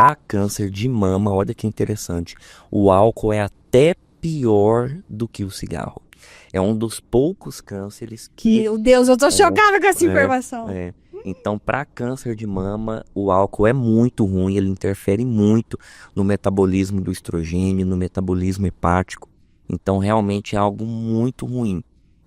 para câncer de mama, olha que interessante, o álcool é até pior do que o cigarro. É um dos poucos cânceres que... Meu Deus, eu tô chocada com essa informação. Então, para câncer de mama, o álcool é muito ruim, ele interfere muito no metabolismo do estrogênio, no metabolismo hepático. Então, realmente é algo muito ruim.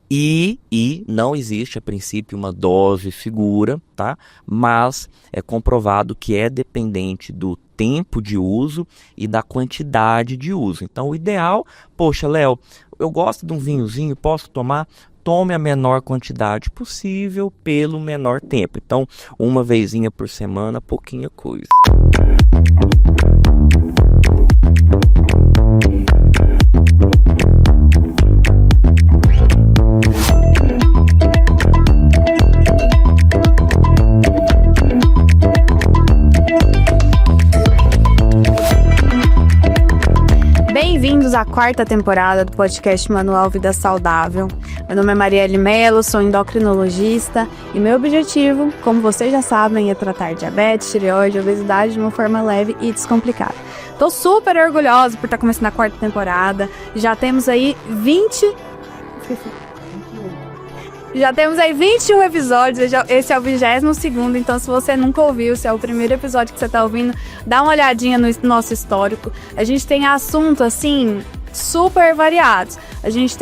E não existe, a princípio, uma dose segura, tá? Mas é comprovado que é dependente do tempo de uso e da quantidade de uso. Então, o ideal, poxa, Léo, eu gosto de um vinhozinho, posso tomar? Tome a menor quantidade possível pelo menor tempo. Então, uma vezinha por semana, pouquinha coisa. Bem-vindos à quarta temporada do podcast Manual Vida Saudável. Meu nome é Marielle Mello, sou endocrinologista e meu objetivo, como vocês já sabem, é tratar diabetes, tireoide e obesidade de uma forma leve e descomplicada. Tô super orgulhosa por estar começando a quarta temporada. Já temos aí 21 episódios, esse é o 22º, então se você nunca ouviu, se é o primeiro episódio que você tá ouvindo, dá uma olhadinha no nosso histórico. A gente tem assuntos, assim, super variados. A gente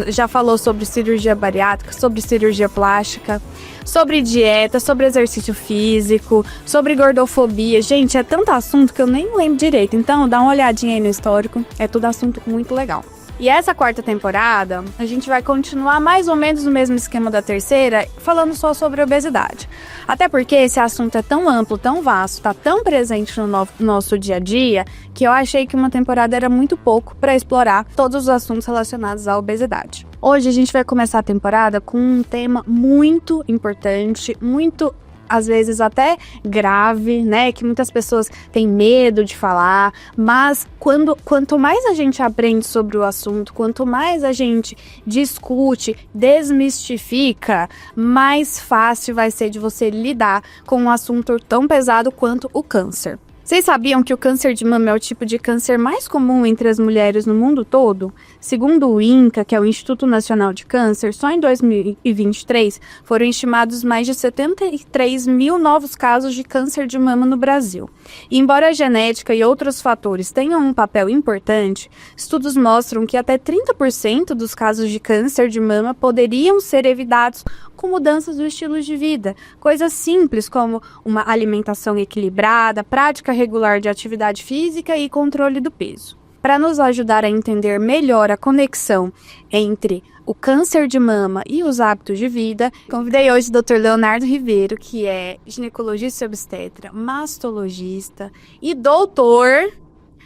já falou sobre cirurgia bariátrica, sobre cirurgia plástica, sobre dieta, sobre exercício físico, sobre gordofobia. Gente, é tanto assunto que eu nem lembro direito, então dá uma olhadinha aí no histórico, é tudo assunto muito legal. E essa quarta temporada, a gente vai continuar mais ou menos no mesmo esquema da terceira, falando só sobre obesidade. Até porque esse assunto é tão amplo, tão vasto, está tão presente no nosso dia a dia, que eu achei que uma temporada era muito pouco para explorar todos os assuntos relacionados à obesidade. Hoje a gente vai começar a temporada com um tema muito importante, muito às vezes até grave, né, que muitas pessoas têm medo de falar, mas quanto mais a gente aprende sobre o assunto, quanto mais a gente discute, desmistifica, mais fácil vai ser de você lidar com um assunto tão pesado quanto o câncer. Vocês sabiam que o câncer de mama é o tipo de câncer mais comum entre as mulheres no mundo todo? Segundo o INCA, que é o Instituto Nacional de Câncer, só em 2023 foram estimados mais de 73 mil novos casos de câncer de mama no Brasil. E embora a genética e outros fatores tenham um papel importante, estudos mostram que até 30% dos casos de câncer de mama poderiam ser evitados com mudanças do estilo de vida. Coisas simples como uma alimentação equilibrada, prática regular de atividade física e controle do peso. Para nos ajudar a entender melhor a conexão entre o câncer de mama e os hábitos de vida, convidei hoje o Dr. Leonardo Ribeiro, que é ginecologista e obstetra, mastologista e doutor.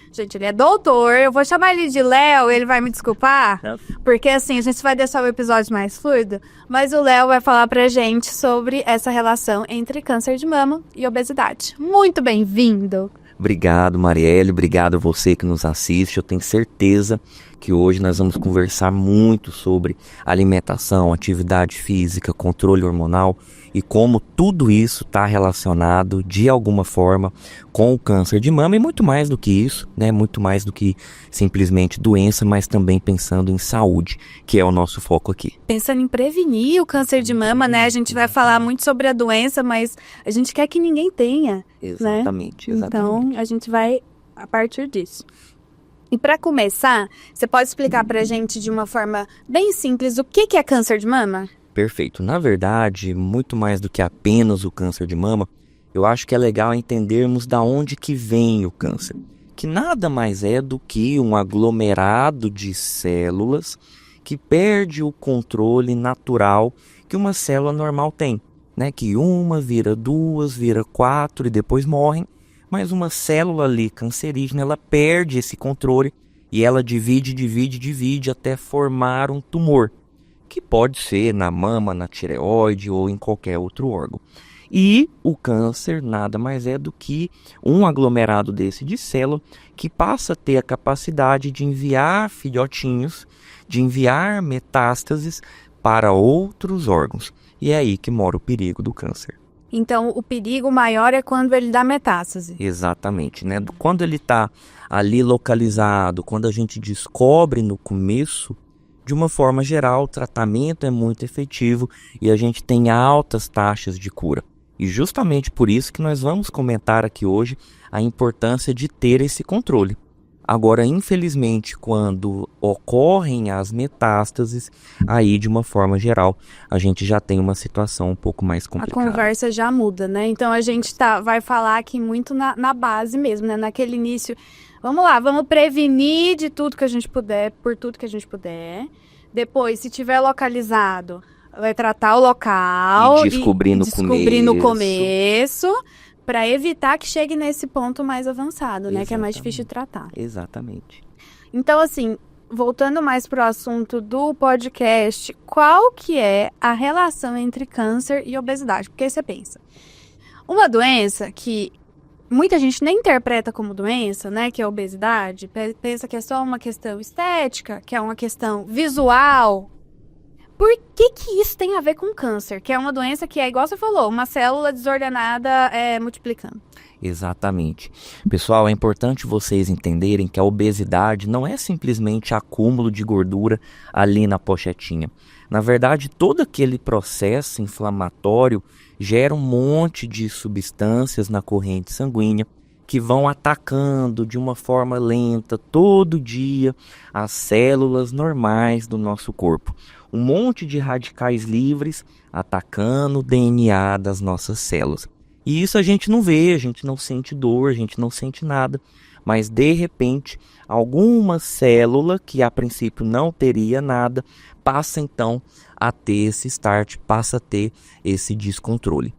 Gente, ele é doutor, eu vou chamar ele de Léo, ele vai me desculpar, porque assim, a gente vai deixar o episódio mais fluido, mas o Léo vai falar pra gente sobre essa relação entre câncer de mama e obesidade. Muito bem-vindo! Obrigado, Marielle, obrigado a você que nos assiste. Eu tenho certeza que hoje nós vamos conversar muito sobre alimentação, atividade física, controle hormonal e como tudo isso está relacionado de alguma forma com o câncer de mama e muito mais do que isso, né? Muito mais do que simplesmente doença, mas também pensando em saúde, que é o nosso foco aqui. Pensando em prevenir o câncer de mama, né? A gente vai falar muito sobre a doença, mas a gente quer que ninguém tenha, exatamente, né? Exatamente. Então, a gente vai a partir disso. E para começar, você pode explicar pra gente de uma forma bem simples o que é câncer de mama? Perfeito. Na verdade, muito mais do que apenas o câncer de mama, eu acho que é legal entendermos da onde que vem o câncer. Que nada mais é do que um aglomerado de células que perde o controle natural que uma célula normal tem, né? Que uma vira duas, vira quatro e depois morrem. Mas uma célula ali cancerígena, ela perde esse controle e ela divide até formar um tumor, que pode ser na mama, na tireoide ou em qualquer outro órgão. E o câncer nada mais é do que um aglomerado desse de célula que passa a ter a capacidade de enviar filhotinhos, de enviar metástases para outros órgãos. E é aí que mora o perigo do câncer. Então, o perigo maior é quando ele dá metástase. Exatamente, né? Quando ele está ali localizado, quando a gente descobre no começo, de uma forma geral, o tratamento é muito efetivo e a gente tem altas taxas de cura. E justamente por isso que nós vamos comentar aqui hoje a importância de ter esse controle. Agora, infelizmente, quando ocorrem as metástases, aí de uma forma geral, a gente já tem uma situação um pouco mais complicada. A conversa já muda, né? Então a gente vai falar aqui muito na base mesmo, né? Naquele início, vamos lá, vamos prevenir de tudo que a gente puder, por tudo que a gente puder. Depois, se tiver localizado, vai tratar o local E descobrir no começo. Para evitar que chegue nesse ponto mais avançado, né? Que é mais difícil de tratar. Exatamente. Então, assim, voltando mais para o assunto do podcast, qual que é a relação entre câncer e obesidade? Porque você pensa, uma doença que muita gente nem interpreta como doença, né? Que é a obesidade, pensa que é só uma questão estética, que é uma questão visual. Por que isso tem a ver com câncer? Que é uma doença que é, igual você falou, uma célula desordenada multiplicando. Exatamente. Pessoal, é importante vocês entenderem que a obesidade não é simplesmente acúmulo de gordura ali na pochetinha. Na verdade, todo aquele processo inflamatório gera um monte de substâncias na corrente sanguínea que vão atacando de uma forma lenta todo dia as células normais do nosso corpo. Um monte de radicais livres atacando o DNA das nossas células. E isso a gente não vê, a gente não sente dor, a gente não sente nada. Mas de repente, alguma célula que a princípio não teria nada, passa então a ter esse start, passa a ter esse descontrole.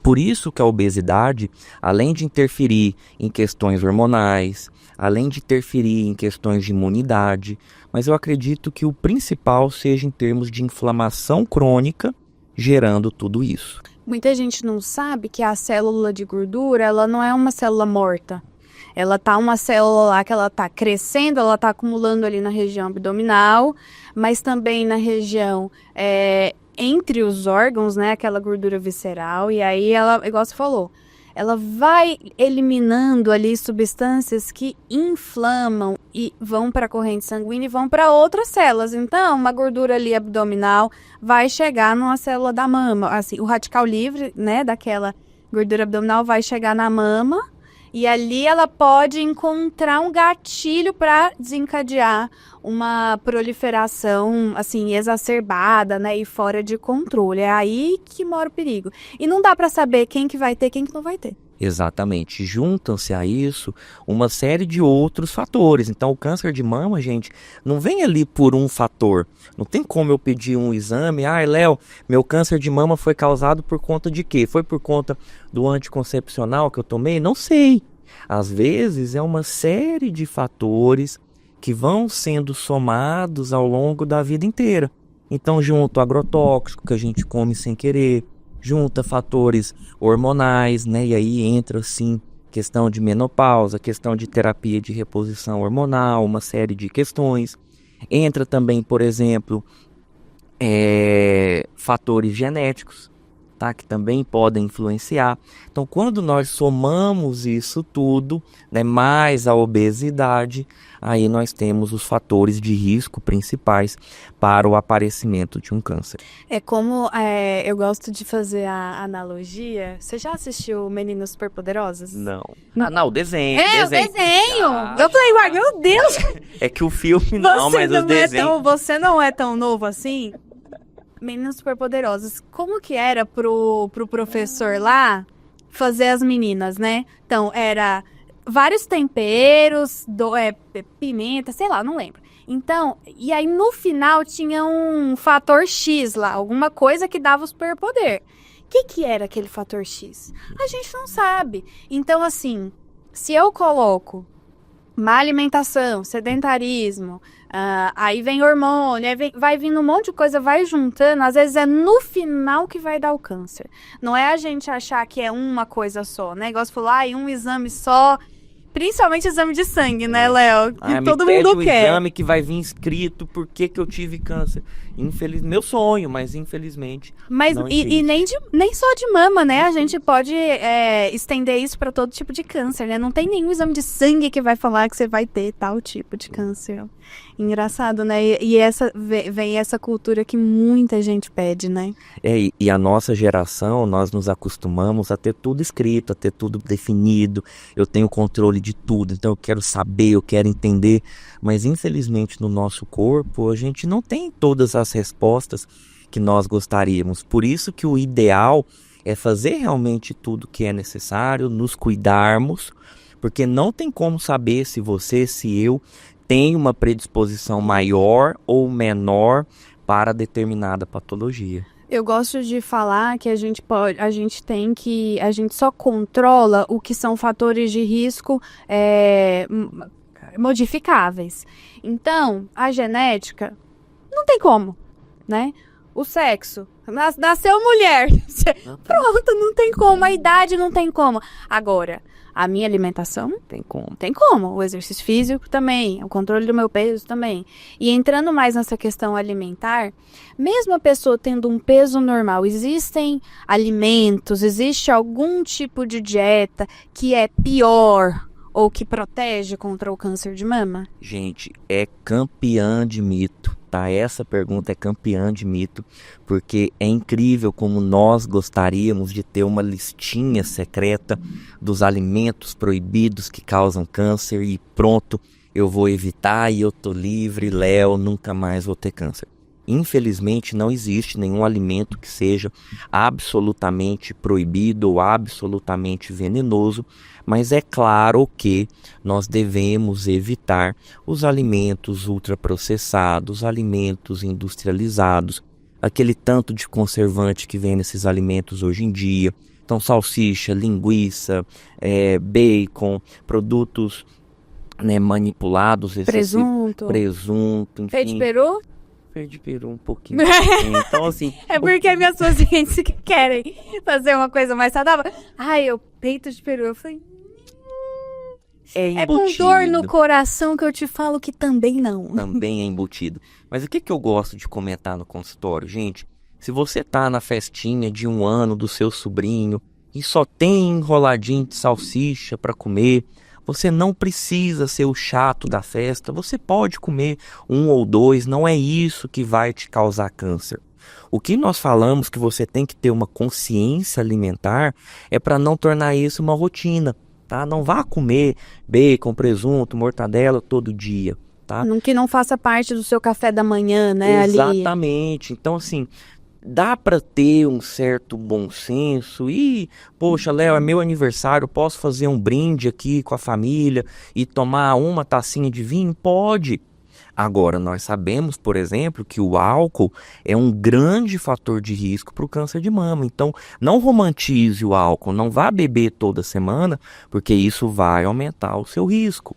Por isso que a obesidade, além de interferir em questões hormonais, além de interferir em questões de imunidade, mas eu acredito que o principal seja em termos de inflamação crônica, gerando tudo isso. Muita gente não sabe que a célula de gordura, ela não é uma célula morta. Ela tá uma célula lá que ela tá crescendo, ela tá acumulando ali na região abdominal, mas também na região entre os órgãos, né, aquela gordura visceral, e aí ela, igual você falou, ela vai eliminando ali substâncias que inflamam e vão para a corrente sanguínea e vão para outras células. Então, uma gordura ali abdominal vai chegar numa célula da mama, assim, o radical livre, né, daquela gordura abdominal vai chegar na mama e ali ela pode encontrar um gatilho para desencadear uma proliferação, assim, exacerbada, né, e fora de controle. É aí que mora o perigo. E não dá para saber quem que vai ter, quem que não vai ter. Exatamente. Juntam-se a isso uma série de outros fatores. Então, o câncer de mama, gente, não vem ali por um fator. Não tem como eu pedir um exame. Léo, meu câncer de mama foi causado por conta de quê? Foi por conta do anticoncepcional que eu tomei? Não sei. Às vezes, é uma série de fatores que vão sendo somados ao longo da vida inteira. Então, junto agrotóxico que a gente come sem querer, junta fatores hormonais, né? E aí entra, sim, questão de menopausa, questão de terapia de reposição hormonal, uma série de questões. Entra também, por exemplo, fatores genéticos, tá? Que também podem influenciar. Então, quando nós somamos isso tudo, né, mais a obesidade, aí nós temos os fatores de risco principais para o aparecimento de um câncer. É como eu gosto de fazer a analogia. Você já assistiu Meninas Superpoderosas? Não. Não, o desenho. O desenho! Eu falei, meu Deus! É que o filme não, mas os desenhos... Você não é tão novo assim? Meninas Superpoderosas. Como que era pro professor lá fazer as meninas, né? Então, era vários temperos, pimenta, sei lá, não lembro. Então, e aí no final tinha um fator X lá, alguma coisa que dava o superpoder. O que era aquele fator X? A gente não sabe. Então, assim, se eu coloco má alimentação, sedentarismo, aí vem hormônio, aí vai vindo um monte de coisa, vai juntando, às vezes é no final que vai dar o câncer. Não é a gente achar que é uma coisa só, né? Igual você falou, um exame só Principalmente exame de sangue, né, Léo? Que todo me mundo pede quer. um exame que vai vir escrito por que eu tive câncer. Meu sonho, mas infelizmente Mas não e nem só de mama, né? A gente pode estender isso para todo tipo de câncer, né? Não tem nenhum exame de sangue que vai falar que você vai ter tal tipo de câncer. Engraçado, né? E vem essa cultura que muita gente pede, né? E a nossa geração, nós nos acostumamos a ter tudo escrito, a ter tudo definido. Eu tenho controle de tudo, então eu quero saber, eu quero entender. Mas infelizmente no nosso corpo a gente não tem todas as respostas que nós gostaríamos. Por isso que o ideal é fazer realmente tudo que é necessário, nos cuidarmos, porque não tem como saber se eu tem uma predisposição maior ou menor para determinada patologia. Eu gosto de falar que a gente só controla o que são fatores de risco modificáveis. Então, a genética não tem como, né? O sexo, nasceu mulher, pronto, não tem como. A idade não tem como. Agora, a minha alimentação Tem como. tem como. O exercício físico também, o controle do meu peso também. E entrando mais nessa questão alimentar, mesmo a pessoa tendo um peso normal, existem alimentos, existe algum tipo de dieta que é pior ou que protege contra o câncer de mama? Gente, é campeã de mito, tá? Essa pergunta é campeã de mito, porque é incrível como nós gostaríamos de ter uma listinha secreta dos alimentos proibidos que causam câncer e pronto, eu vou evitar e eu tô livre, Léo, nunca mais vou ter câncer. Infelizmente não existe nenhum alimento que seja absolutamente proibido ou absolutamente venenoso, mas é claro que nós devemos evitar os alimentos ultraprocessados, alimentos industrializados, aquele tanto de conservante que vem nesses alimentos hoje em dia. Então salsicha, linguiça, bacon, produtos, né, manipulados, Presunto, enfim. peito de peru? Peito de peru um pouquinho. Então, assim... É porque minhas pacientes que querem fazer uma coisa mais saudável. Ai, eu peito de peru. Eu falei... É com dor no coração que eu te falo que também não. Também é embutido. Mas o que eu gosto de comentar no consultório, gente? Se você tá na festinha de 1 ano do seu sobrinho e só tem enroladinho de salsicha para comer, você não precisa ser o chato da festa, você pode comer 1 ou 2, não é isso que vai te causar câncer. O que nós falamos que você tem que ter uma consciência alimentar é para não tornar isso uma rotina, tá? Não vá comer bacon, presunto, mortadela todo dia, tá? Que não faça parte do seu café da manhã, né? Exatamente. Ali. Então, assim, dá para ter um certo bom senso e, poxa, Léo, é meu aniversário, posso fazer um brinde aqui com a família e tomar uma tacinha de vinho? Pode. Agora, nós sabemos, por exemplo, que o álcool é um grande fator de risco para o câncer de mama. Então, não romantize o álcool, não vá beber toda semana, porque isso vai aumentar o seu risco.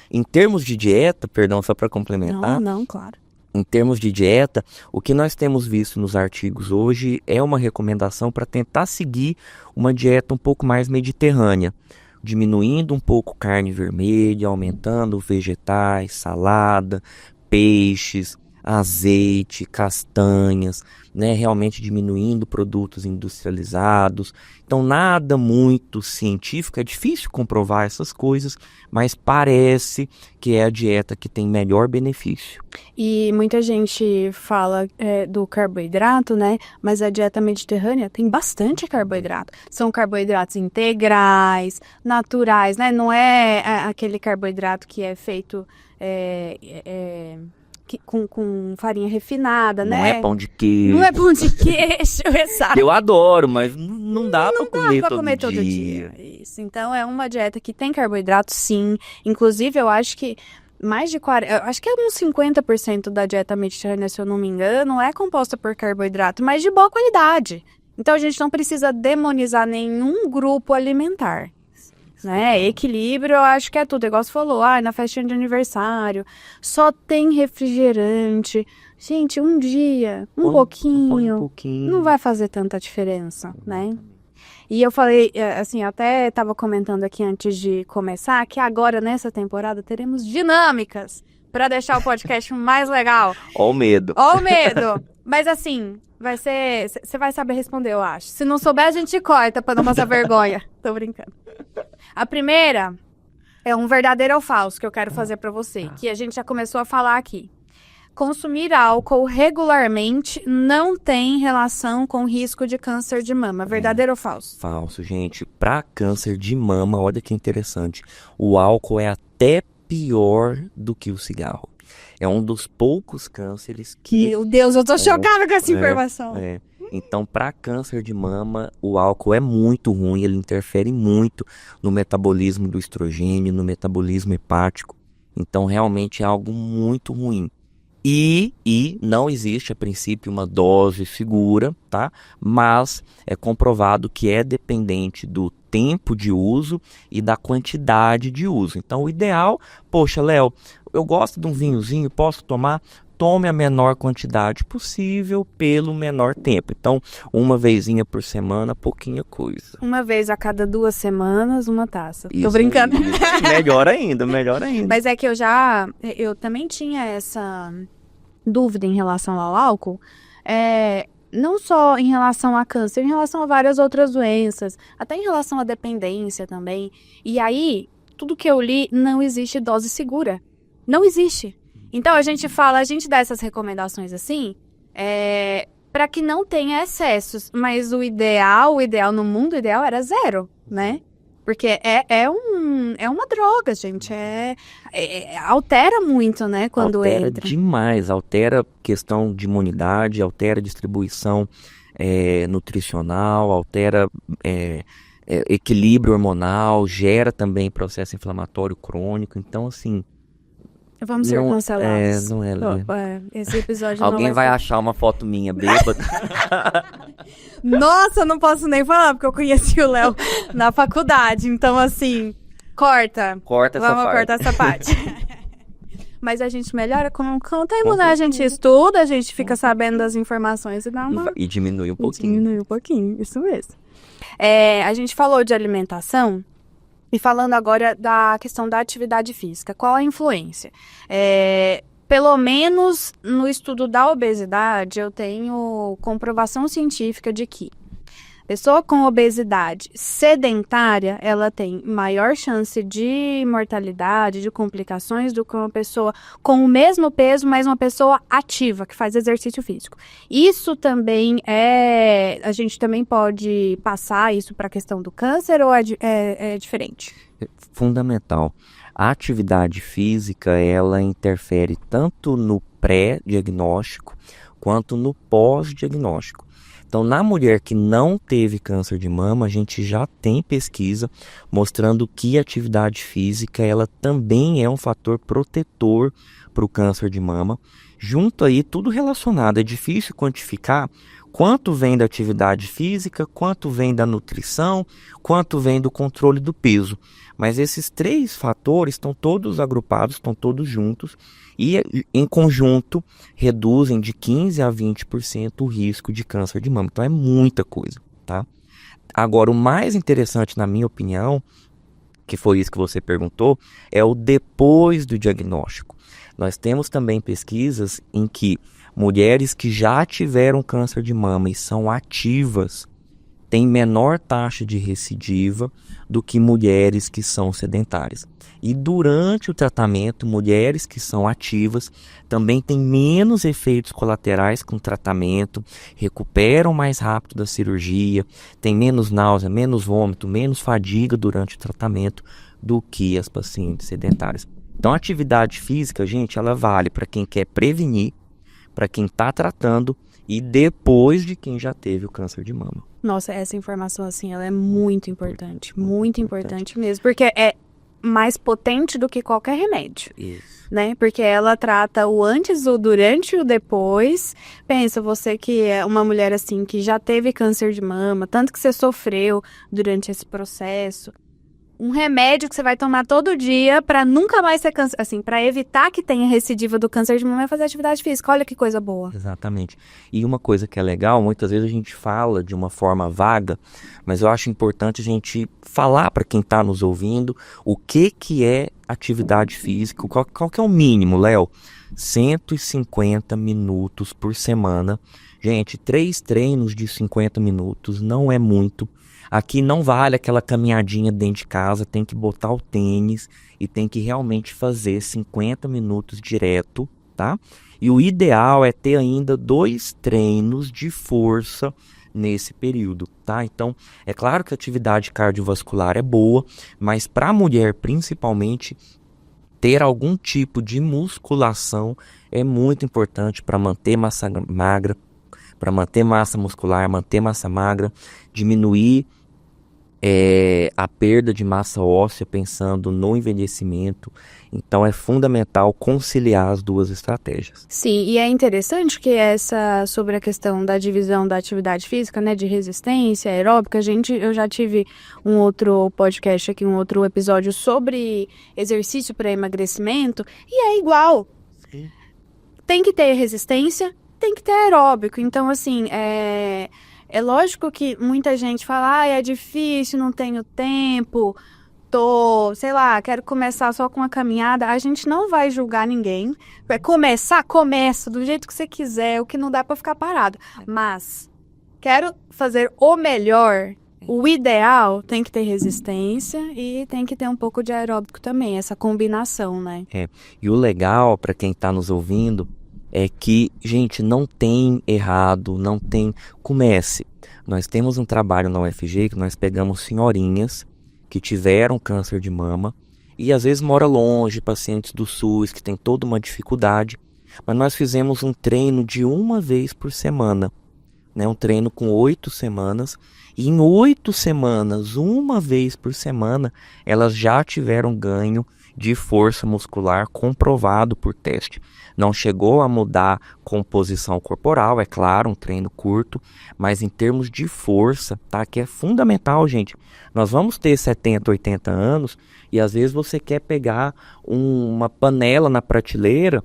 Em termos de dieta, perdão, só para complementar. Não, claro. Em termos de dieta, o que nós temos visto nos artigos hoje é uma recomendação para tentar seguir uma dieta um pouco mais mediterrânea, diminuindo um pouco carne vermelha, aumentando vegetais, salada, peixes, azeite, castanhas, né? Realmente diminuindo produtos industrializados. Então nada muito científico, é difícil comprovar essas coisas, mas parece que é a dieta que tem melhor benefício. E muita gente fala do carboidrato, né? Mas a dieta mediterrânea tem bastante carboidrato. São carboidratos integrais, naturais, né? Não é aquele carboidrato que é feito com farinha refinada, né? Não é pão de queijo. Não é pão de queijo, exato. Eu adoro, mas não dá pra comer todo dia. Isso. Então é uma dieta que tem carboidrato, sim. Inclusive, eu acho que mais de 40%, eu acho que é uns 50% da dieta mediterrânea, se eu não me engano, é composta por carboidrato, mas de boa qualidade. Então a gente não precisa demonizar nenhum grupo alimentar. Né? Equilíbrio, eu acho que é tudo. Igual você falou, na festinha de aniversário, só tem refrigerante. Gente, um dia, um pouquinho, não vai fazer tanta diferença, né? E eu falei, assim, até estava comentando aqui antes de começar, que agora, nessa temporada, teremos dinâmicas para deixar o podcast mais legal. Ó o medo. Ó o medo! Mas assim, vai ser... Você vai saber responder, eu acho. Se não souber, a gente corta para não passar vergonha. Tô brincando. A primeira é um verdadeiro ou falso que eu quero fazer para você, que a gente já começou a falar aqui. Consumir álcool regularmente não tem relação com risco de câncer de mama. Verdadeiro ou falso? Falso, gente. Para câncer de mama, olha que interessante. O álcool é até pior do que o cigarro. É um dos poucos cânceres que... Meu Deus, eu tô chocada com essa informação. Então, para câncer de mama, o álcool é muito ruim. Ele interfere muito no metabolismo do estrogênio, no metabolismo hepático. Então, realmente é algo muito ruim. E não existe, a princípio, uma dose segura, tá? Mas é comprovado que é dependente do tempo de uso e da quantidade de uso. Então, o ideal, poxa, Léo, eu gosto de um vinhozinho, posso tomar? Tome a menor quantidade possível pelo menor tempo. Então, uma vezinha por semana, pouquinha coisa. Uma vez a cada 2 semanas, uma taça. Tô brincando. Isso. Melhor ainda, melhor ainda. Mas é que eu também tinha essa dúvida em relação ao álcool, não só em relação a câncer, em relação a várias outras doenças, até em relação à dependência também. E aí, tudo que eu li, não existe dose segura. Não existe. Então, a gente dá essas recomendações assim, para que não tenha excessos. Mas o ideal no mundo ideal era 0, né? Porque é uma droga, gente. Altera muito, né, quando altera entra. Demais. Altera questão de imunidade, altera distribuição nutricional, altera equilíbrio hormonal, gera também processo inflamatório crônico. Então, assim... Vamos ser cancelados. Não é. Esse episódio Alguém não vai achar uma foto minha bêbada. Nossa, eu não posso nem falar, porque eu conheci o Léo na faculdade. Então, assim, corta. Vamos cortar essa parte. Mas a gente melhora com o tempo, né? A gente estuda, a gente fica sabendo das informações e dá uma... E diminui um pouquinho. Diminui um pouquinho, isso mesmo. A gente falou de alimentação. E falando agora da questão da atividade física, qual a influência? Pelo menos no estudo da obesidade, eu tenho comprovação científica de que pessoa com obesidade sedentária, ela tem maior chance de mortalidade, de complicações do que uma pessoa com o mesmo peso, mas uma pessoa ativa, que faz exercício físico. Isso também a gente também pode passar isso para a questão do câncer ou é diferente? Fundamental. A atividade física, ela interfere tanto no pré-diagnóstico quanto no pós-diagnóstico. Então, na mulher que não teve câncer de mama, a gente já tem pesquisa mostrando que a atividade física, ela também é um fator protetor para o câncer de mama. Junto aí, tudo relacionado. É difícil quantificar quanto vem da atividade física, quanto vem da nutrição, quanto vem do controle do peso. Mas esses 3 fatores estão todos agrupados, estão todos juntos e, em conjunto, reduzem de 15% a 20% o risco de câncer de mama. Então, é muita coisa, tá? Agora, o mais interessante, na minha opinião, que foi isso que você perguntou, é o depois do diagnóstico. Nós temos também pesquisas em que mulheres que já tiveram câncer de mama e são ativas têm menor taxa de recidiva do que mulheres que são sedentárias. E durante o tratamento, mulheres que são ativas também têm menos efeitos colaterais com o tratamento, recuperam mais rápido da cirurgia, têm menos náusea, menos vômito, menos fadiga durante o tratamento do que as pacientes sedentárias. Então, a atividade física, gente, ela vale para quem quer prevenir, para quem está tratando e depois de quem já teve o câncer de mama. Nossa, essa informação, assim, ela é muito importante mesmo, porque é mais potente do que qualquer remédio. Isso. Né? Porque ela trata o antes, o durante e o depois. Pensa, você que é uma mulher, assim, que já teve câncer de mama, tanto que você sofreu durante esse processo. um remédio que você vai tomar todo dia pra nunca mais ser câncer, assim, pra evitar que tenha recidiva do câncer de mama é fazer atividade física. Olha que coisa boa. Exatamente. E uma coisa que é legal, muitas vezes a gente fala de uma forma vaga, mas eu acho importante a gente falar para quem está nos ouvindo o que é atividade física, qual que é o mínimo, Léo? 150 minutos por semana. Gente, 3 treinos de 50 minutos não é muito. Aqui não vale aquela caminhadinha dentro de casa, tem que botar o tênis e tem que realmente fazer 50 minutos direto, tá? E o ideal é ter ainda 2 treinos de força nesse período, tá? Então, é claro que a atividade cardiovascular é boa, mas para a mulher principalmente, ter algum tipo de musculação é muito importante para manter massa magra, para manter massa muscular, manter massa magra, diminuir a perda de massa óssea pensando no envelhecimento. Então é fundamental conciliar as duas estratégias. Sim, e é interessante que sobre a questão da divisão da atividade física, né, de resistência aeróbica, eu já tive um outro podcast aqui, um outro episódio sobre exercício para emagrecimento, e é igual. Sim. Tem que ter resistência, tem que ter aeróbico. Então, assim, é lógico que muita gente fala, é difícil, não tenho tempo, quero começar só com uma caminhada. A gente não vai julgar ninguém. Começa do jeito que você quiser, o que não dá pra ficar parado. Mas, quero fazer o melhor, o ideal tem que ter resistência e tem que ter um pouco de aeróbico também, essa combinação, né? E o legal, para quem tá nos ouvindo, é que, gente, não tem errado, não tem... Comece. Nós temos um trabalho na UFG que nós pegamos senhorinhas que tiveram câncer de mama e às vezes mora longe, pacientes do SUS que tem toda uma dificuldade, mas nós fizemos um treino de 1 vez por semana, né? Um treino com 8 semanas e em 8 semanas, 1 vez por semana, elas já tiveram ganho de força muscular comprovado por teste. Não chegou a mudar composição corporal, é claro, um treino curto, mas em termos de força, tá? Que é fundamental, gente. Nós vamos ter 70, 80 anos e às vezes você quer pegar uma panela na prateleira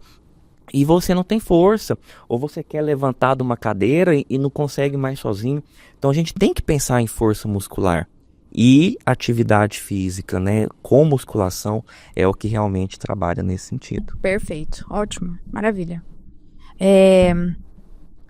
e você não tem força, ou você quer levantar de uma cadeira e não consegue mais sozinho. Então a gente tem que pensar em força muscular. E atividade física, né, com musculação, é o que realmente trabalha nesse sentido. Perfeito, ótimo, maravilha.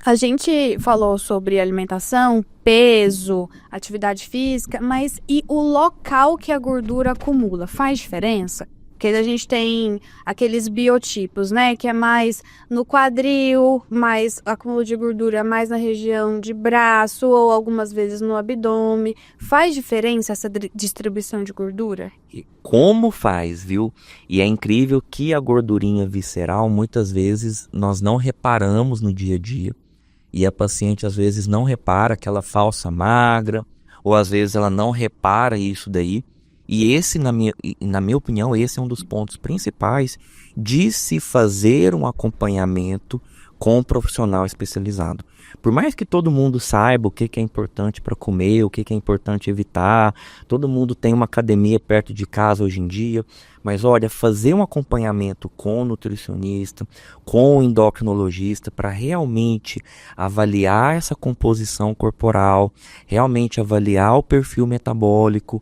A gente falou sobre alimentação, peso, atividade física, mas e o local que a gordura acumula? Faz diferença? Porque a gente tem aqueles biotipos, né? Que é mais no quadril, mais acúmulo de gordura mais na região de braço ou algumas vezes no abdômen. Faz diferença essa distribuição de gordura? E como faz, viu? E é incrível que a gordurinha visceral, muitas vezes, nós não reparamos no dia a dia. E a paciente, às vezes, não repara aquela falsa magra, ou às vezes ela não repara isso daí. E esse, na minha opinião, esse é um dos pontos principais de se fazer um acompanhamento com um profissional especializado. Por mais que todo mundo saiba o que é importante para comer, o que é importante evitar, todo mundo tem uma academia perto de casa hoje em dia, mas olha, fazer um acompanhamento com o nutricionista, com o endocrinologista, para realmente avaliar essa composição corporal, realmente avaliar o perfil metabólico,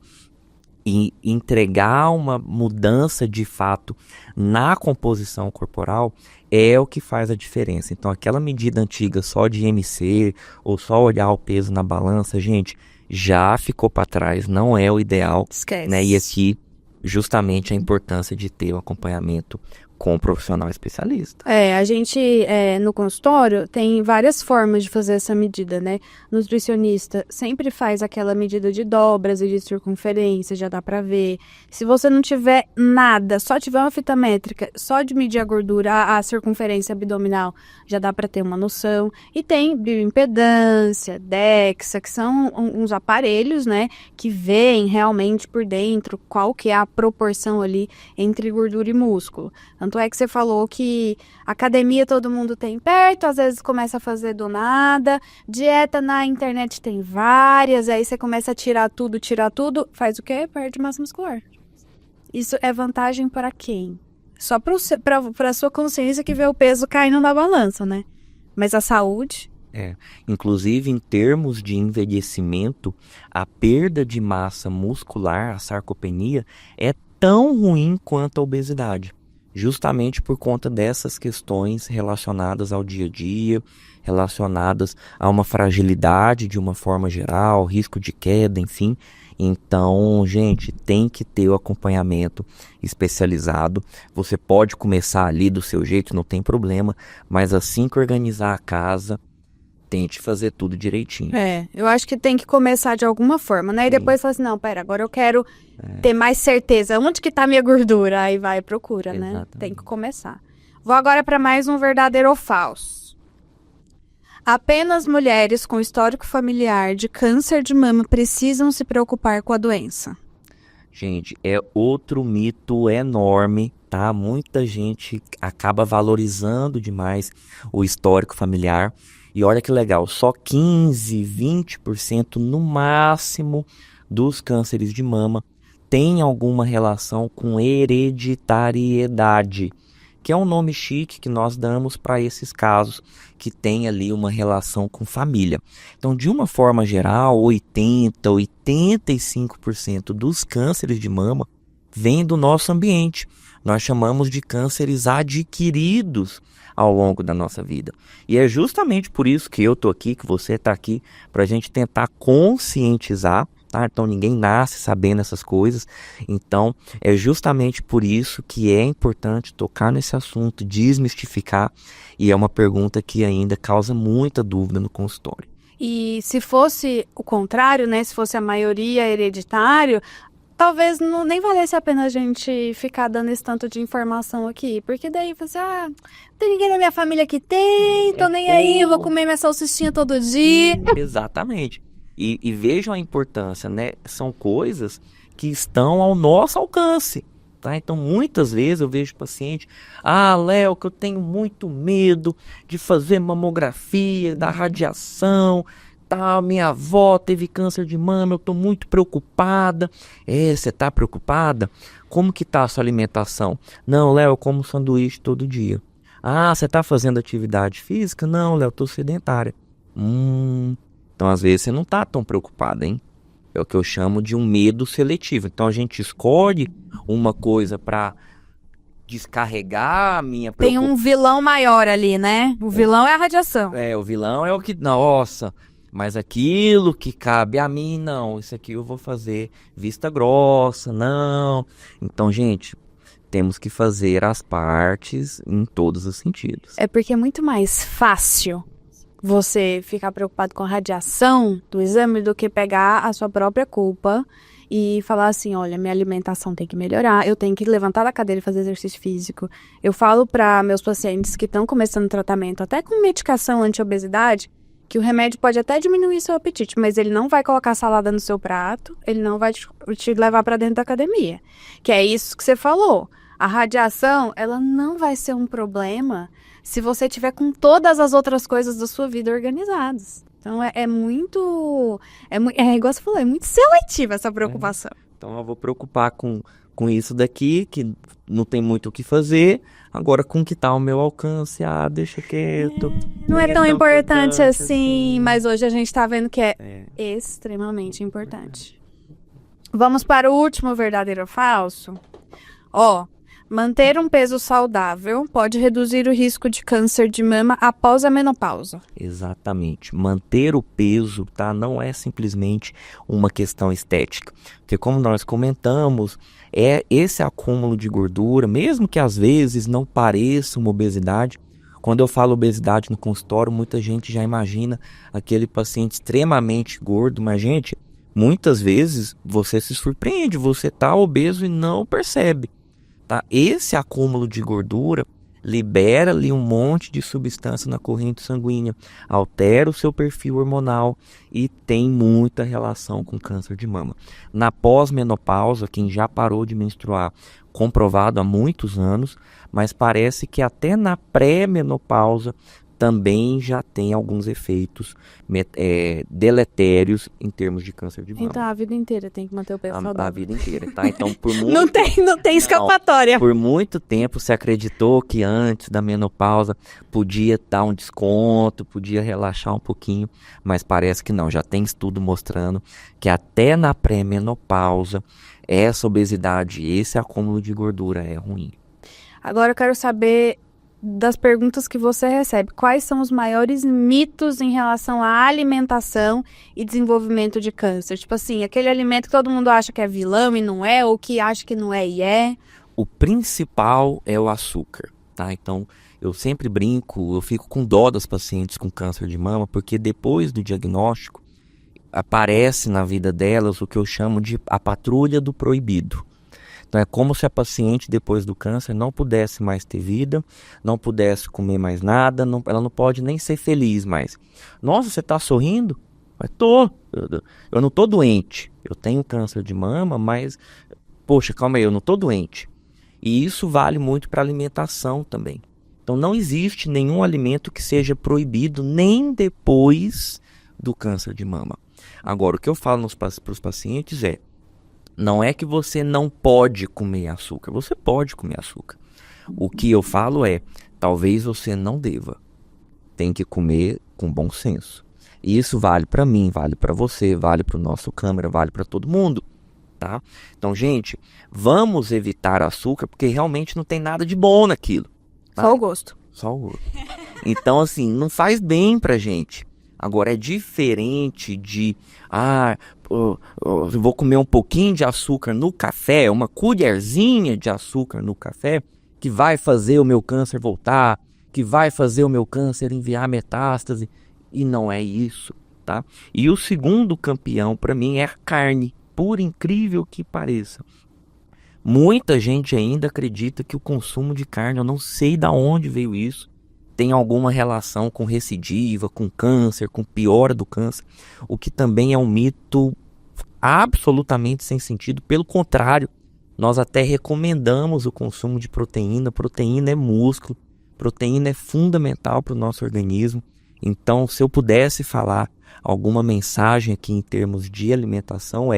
e entregar uma mudança de fato na composição corporal é o que faz a diferença. Então aquela medida antiga só de IMC ou só olhar o peso na balança, gente, já ficou para trás, não é o ideal. Esquece. Né? E aqui justamente a importância de ter o acompanhamento com um profissional especialista. A gente no consultório tem várias formas de fazer essa medida, né? Nutricionista sempre faz aquela medida de dobras e de circunferência, já dá pra ver. Se você não tiver nada, só tiver uma fita métrica, só de medir a gordura, a circunferência abdominal, já dá pra ter uma noção. E tem bioimpedância, DEXA, que são uns aparelhos, né? Que veem realmente por dentro qual que é a proporção ali entre gordura e músculo. A Tanto é que você falou que academia todo mundo tem perto, às vezes começa a fazer do nada, dieta na internet tem várias, aí você começa a tirar tudo, faz o quê? Perde massa muscular. Isso é vantagem para quem? Só para a sua consciência que vê o peso caindo na balança, né? Mas a saúde... Inclusive em termos de envelhecimento, a perda de massa muscular, a sarcopenia, é tão ruim quanto a obesidade, justamente por conta dessas questões relacionadas ao dia a dia, relacionadas a uma fragilidade de uma forma geral, risco de queda, enfim. Então, gente, tem que ter o acompanhamento especializado. Você pode começar ali do seu jeito, não tem problema, mas assim que organizar a casa, tente fazer tudo direitinho. Eu acho que tem que começar de alguma forma, né? E depois fala assim, não, pera, agora eu quero ter mais certeza. Onde que tá a minha gordura? Aí vai e procura, né? Tem que começar. Vou agora para mais um verdadeiro ou falso. Apenas mulheres com histórico familiar de câncer de mama precisam se preocupar com a doença. Gente, é outro mito enorme, tá? Muita gente acaba valorizando demais o histórico familiar. E olha que legal, só 15, 20% no máximo dos cânceres de mama tem alguma relação com hereditariedade, que é um nome chique que nós damos para esses casos que tem ali uma relação com família. Então, de uma forma geral, 80, 85% dos cânceres de mama vêm do nosso ambiente. Nós chamamos de cânceres adquiridos ao longo da nossa vida. E é justamente por isso que eu estou aqui, que você está aqui, para a gente tentar conscientizar, tá? Então ninguém nasce sabendo essas coisas. Então é justamente por isso que é importante tocar nesse assunto, desmistificar, e é uma pergunta que ainda causa muita dúvida no consultório. E se fosse o contrário, né? Se fosse a maioria hereditário, talvez nem valesse a pena a gente ficar dando esse tanto de informação aqui. Porque daí você, não tem ninguém na minha família que tem, tô nem aí, eu vou comer minha salsichinha todo dia. Exatamente. E vejam a importância, né? São coisas que estão ao nosso alcance, tá? Então, muitas vezes eu vejo paciente, Léo, que eu tenho muito medo de fazer mamografia, da radiação, tá, minha avó teve câncer de mama, eu tô muito preocupada. Você tá preocupada? Como que tá a sua alimentação? Não, Léo, eu como sanduíche todo dia. Você tá fazendo atividade física? Não, Léo, eu tô sedentária. Então, às vezes, você não tá tão preocupada, hein? É o que eu chamo de um medo seletivo. Então, a gente escolhe uma coisa para descarregar a minha preocupação. Tem um vilão maior ali, né? O vilão é a radiação. O vilão é o que... Nossa, mas aquilo que cabe a mim, não. Isso aqui eu vou fazer vista grossa, não. Então, gente, temos que fazer as partes em todos os sentidos. É porque é muito mais fácil você ficar preocupado com a radiação do exame do que pegar a sua própria culpa e falar assim, olha, minha alimentação tem que melhorar, eu tenho que levantar da cadeira e fazer exercício físico. Eu falo para meus pacientes que estão começando tratamento, até com medicação anti-obesidade, que o remédio pode até diminuir seu apetite, mas ele não vai colocar salada no seu prato, ele não vai te levar para dentro da academia. Que é isso que você falou. A radiação, ela não vai ser um problema se você tiver com todas as outras coisas da sua vida organizadas. Então, é igual você falou, é muito seletiva essa preocupação. Então, eu vou preocupar com isso daqui, que não tem muito o que fazer. Agora, com o que tá ao meu alcance, deixa quieto. Não é tão importante assim, mas hoje a gente tá vendo que é extremamente importante. Vamos para o último verdadeiro ou falso? Manter um peso saudável pode reduzir o risco de câncer de mama após a menopausa. Exatamente. Manter o peso, tá? Não é simplesmente uma questão estética. Porque como nós comentamos, é esse acúmulo de gordura, mesmo que às vezes não pareça uma obesidade. Quando eu falo obesidade no consultório, muita gente já imagina aquele paciente extremamente gordo. Mas, gente, muitas vezes você se surpreende, você tá obeso e não percebe. Tá? Esse acúmulo de gordura libera ali um monte de substância na corrente sanguínea, altera o seu perfil hormonal e tem muita relação com câncer de mama. Na pós-menopausa, quem já parou de menstruar, comprovado há muitos anos, mas parece que até na pré-menopausa também já tem alguns efeitos deletérios em termos de câncer de mama. Então a vida inteira tem que manter o peso saudável. A vida inteira, tá? Então, por muito... não tem escapatória. Por muito tempo se acreditou que antes da menopausa podia dar um desconto, podia relaxar um pouquinho, mas parece que não. Já tem estudo mostrando que até na pré-menopausa essa obesidade, esse acúmulo de gordura é ruim. Agora eu quero saber das perguntas que você recebe. Quais são os maiores mitos em relação à alimentação e desenvolvimento de câncer? Tipo assim, aquele alimento que todo mundo acha que é vilão e não é, ou que acha que não é e é. O principal é o açúcar, tá? Então, eu sempre brinco, eu fico com dó das pacientes com câncer de mama, porque depois do diagnóstico, aparece na vida delas o que eu chamo de a patrulha do proibido. Então é como se a paciente depois do câncer não pudesse mais ter vida, não pudesse comer mais nada, ela não pode nem ser feliz mais. Nossa, você está sorrindo? Mas tô. Eu não tô doente. Eu tenho câncer de mama, mas poxa, calma aí, eu não tô doente. E isso vale muito para alimentação também. Então não existe nenhum alimento que seja proibido nem depois do câncer de mama. Agora, o que eu falo para os pacientes não é que você não pode comer açúcar, você pode comer açúcar. O que eu falo talvez você não deva. Tem que comer com bom senso. E isso vale para mim, vale para você, vale para o nosso câmera, vale para todo mundo, tá? Então, gente, vamos evitar açúcar porque realmente não tem nada de bom naquilo. Tá? Só o gosto. Só o gosto. Então, assim, não faz bem pra gente. Agora, é diferente de, eu vou comer um pouquinho de açúcar no café, uma colherzinha de açúcar no café, que vai fazer o meu câncer voltar, que vai fazer o meu câncer enviar metástase. E não é isso, tá? E o segundo campeão, para mim, é a carne, por incrível que pareça. Muita gente ainda acredita que o consumo de carne, eu não sei de onde veio isso, tem alguma relação com recidiva, com câncer, com piora do câncer, o que também é um mito absolutamente sem sentido. Pelo contrário, nós até recomendamos o consumo de proteína. Proteína é músculo, proteína é fundamental para o nosso organismo. Então, se eu pudesse falar alguma mensagem aqui em termos de alimentação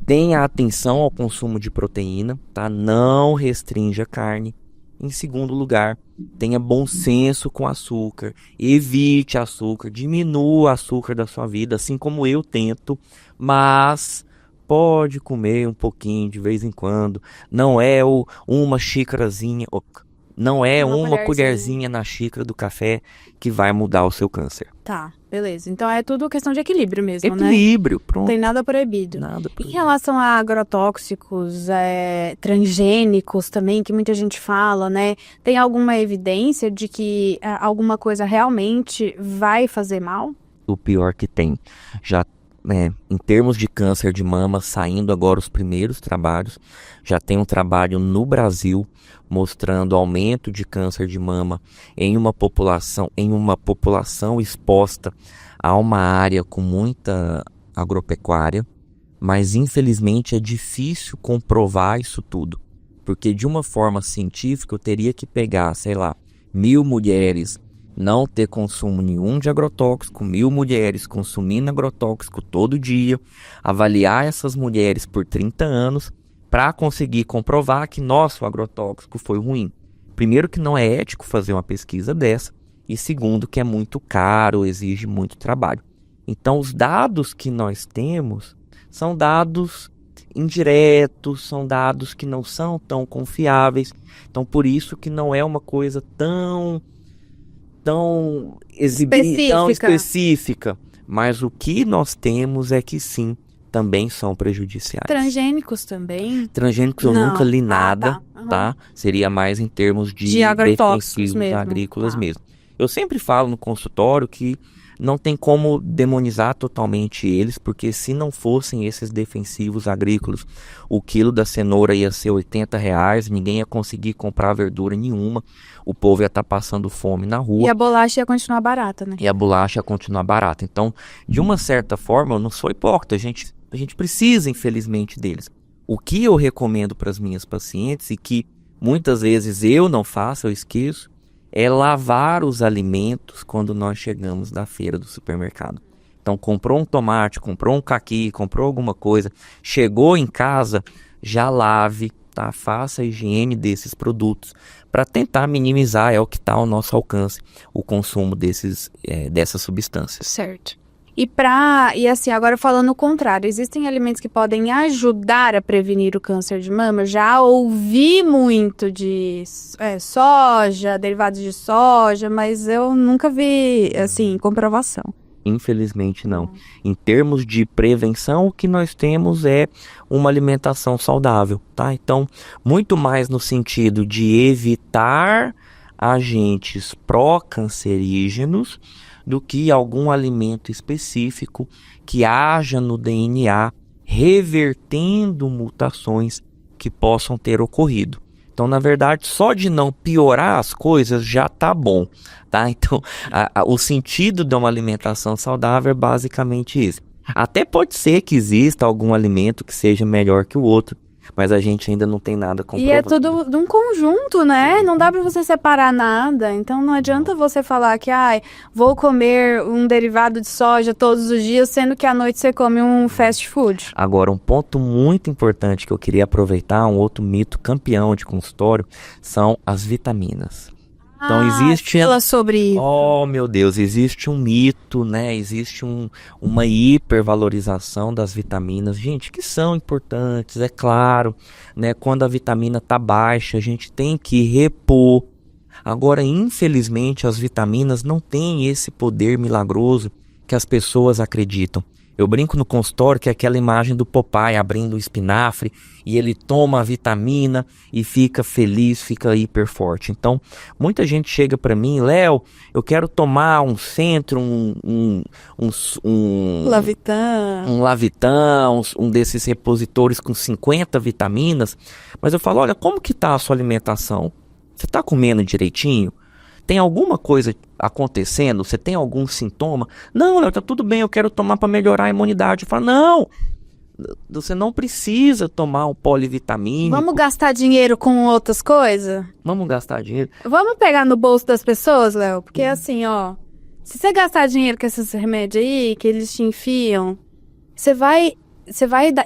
tenha atenção ao consumo de proteína, tá? Não restrinja a carne. Em segundo lugar, tenha bom senso com açúcar, evite açúcar, diminua o açúcar da sua vida, assim como eu tento, mas pode comer um pouquinho de vez em quando. Não é uma xícarazinha, não é uma colherzinha na xícara do café que vai mudar o seu câncer. Tá, beleza. Então é tudo questão de equilíbrio mesmo, né? Equilíbrio, pronto. Não tem nada proibido. Nada proibido. Em relação a agrotóxicos, transgênicos também, que muita gente fala, né? Tem alguma evidência de que alguma coisa realmente vai fazer mal? O pior que tem. Já em termos de câncer de mama, saindo agora os primeiros trabalhos, já tem um trabalho no Brasil mostrando aumento de câncer de mama em uma população exposta a uma área com muita agropecuária, mas infelizmente é difícil comprovar isso tudo, porque de uma forma científica eu teria que pegar, 1.000 mulheres, não ter consumo nenhum de agrotóxico, 1.000 mulheres consumindo agrotóxico todo dia, avaliar essas mulheres por 30 anos para conseguir comprovar que nosso agrotóxico foi ruim. Primeiro, que não é ético fazer uma pesquisa dessa, e segundo, que é muito caro, exige muito trabalho. Então, os dados que nós temos são dados indiretos, são dados que não são tão confiáveis. Então, por isso que não é uma coisa tão específica, mas o que nós temos é que sim, também são prejudiciais. Transgênicos também? Transgênicos eu nunca li nada, tá? Seria mais em termos de agrotóxicos defensivos agrícolas mesmo. Eu sempre falo no consultório que não tem como demonizar totalmente eles, porque se não fossem esses defensivos agrícolas, o quilo da cenoura ia ser R$ 80, ninguém ia conseguir comprar verdura nenhuma, o povo ia estar passando fome na rua. E a bolacha ia continuar barata, né? E a bolacha ia continuar barata. Então, de uma certa forma, eu não sou hipócrita, a gente precisa, infelizmente, deles. O que eu recomendo para as minhas pacientes, e que muitas vezes eu não faço, eu esqueço, é lavar os alimentos quando nós chegamos da feira do supermercado. Então, comprou um tomate, comprou um caqui, comprou alguma coisa, chegou em casa, já lave, tá? Faça a higiene desses produtos para tentar minimizar, é o que está ao nosso alcance, o consumo dessas substâncias. Certo. E assim, agora falando o contrário, existem alimentos que podem ajudar a prevenir o câncer de mama? Já ouvi muito de soja, derivados de soja, mas eu nunca vi, assim, comprovação. Infelizmente não. Em termos de prevenção, o que nós temos é uma alimentação saudável, tá? Então, muito mais no sentido de evitar agentes pró-cancerígenos do que algum alimento específico que haja no DNA revertendo mutações que possam ter ocorrido. Então, na verdade, só de não piorar as coisas já tá bom, tá? Então, o sentido de uma alimentação saudável é basicamente isso. Até pode ser que exista algum alimento que seja melhor que o outro, mas a gente ainda não tem nada comprovado. E é tudo de um conjunto, né? Não dá pra você separar nada. Então não adianta você falar que, vou comer um derivado de soja todos os dias, sendo que à noite você come um fast food. Agora, um ponto muito importante que eu queria aproveitar, um outro mito campeão de consultório, são as vitaminas. Então existe... Fala sobre... Oh, meu Deus, existe um mito, né? Existe uma hipervalorização das vitaminas, gente, que são importantes, é claro, né? Quando a vitamina tá baixa, a gente tem que repor. Agora, infelizmente, as vitaminas não têm esse poder milagroso que as pessoas acreditam. Eu brinco no consultório que é aquela imagem do Popeye abrindo o espinafre e ele toma a vitamina e fica feliz, fica hiper forte. Então, muita gente chega para mim, Léo, eu quero tomar um Centrum, um Lavitan, um desses repositórios com 50 vitaminas, mas eu falo, olha, como que tá a sua alimentação? Você tá comendo direitinho? Tem alguma coisa acontecendo? Você tem algum sintoma? Não, Léo, tá tudo bem, eu quero tomar para melhorar a imunidade. Eu falo, não, você não precisa tomar um polivitamínico. Vamos gastar dinheiro com outras coisas? Vamos gastar dinheiro. Vamos pegar no bolso das pessoas, Léo? Porque assim, se você gastar dinheiro com esses remédios aí, que eles te enfiam, você vai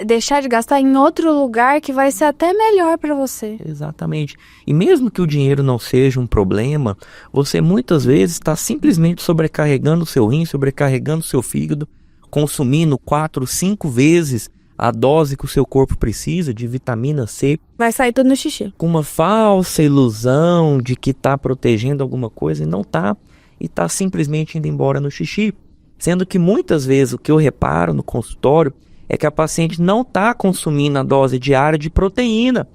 deixar de gastar em outro lugar que vai ser até melhor para você. Exatamente. E mesmo que o dinheiro não seja um problema, você muitas vezes está simplesmente sobrecarregando o seu rim, sobrecarregando o seu fígado, consumindo 4, 5 vezes a dose que o seu corpo precisa de vitamina C. Vai sair tudo no xixi. Com uma falsa ilusão de que está protegendo alguma coisa e não está. E está simplesmente indo embora no xixi. Sendo que muitas vezes o que eu reparo no consultório é que a paciente não está consumindo a dose diária de proteína,